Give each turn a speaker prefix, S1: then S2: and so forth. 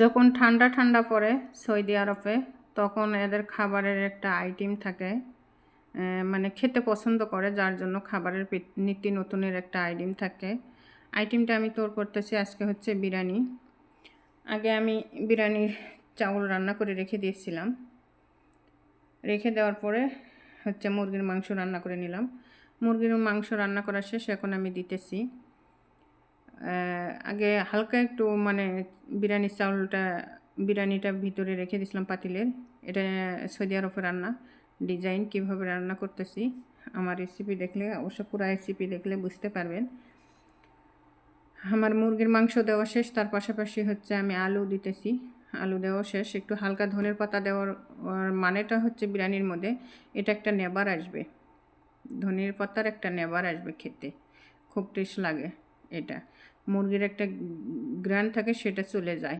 S1: যখন ঠান্ডা ঠান্ডা পড়ে সৌদি আরবে তখন এদের খাবারের একটা আইটেম থাকে, মানে খেতে পছন্দ করে, যার জন্য খাবারের নিত্য নতুনের একটা আইটেম থাকে। আইটেমটা আমি তৈরি করতেছি আজকে হচ্ছে বিরিয়ানি। আগে আমি বিরিয়ানির চাউল রান্না করে রেখে দিয়েছিলাম। রেখে দেওয়ার পরে হচ্ছে মুরগির মাংস রান্না করে নিলাম। মুরগির মাংস রান্না করা শেষ, এখন আমি দিতেছি। আগে হালকা একটু মানে বিরিয়ানিটা ভিতরে রেখে দিয়েছিলাম পাতিলের। এটা সৌদি আরবে রান্না, ডিজাইন কিভাবে রান্না করতেছি আমার রেসিপি দেখলে, অবশ্য পুরো রেসিপি দেখলে বুঝতে পারবেন। আমার মুরগির মাংস দেওয়া শেষ, তার পাশাপাশি হচ্ছে আমি আলু দিতেছি। আলু দেওয়া শেষ, একটু হালকা ধনের পাতা দেওয়ার মানেটা হচ্ছে বিরিয়ানির মধ্যে এটা একটা নেবার আসবে, ধনের পাতার একটা নেবার আসবে, খেতে খুব টেস্ট লাগে। এটা মুরগির একটা গ্রান থাকে, সেটা চলে যায়।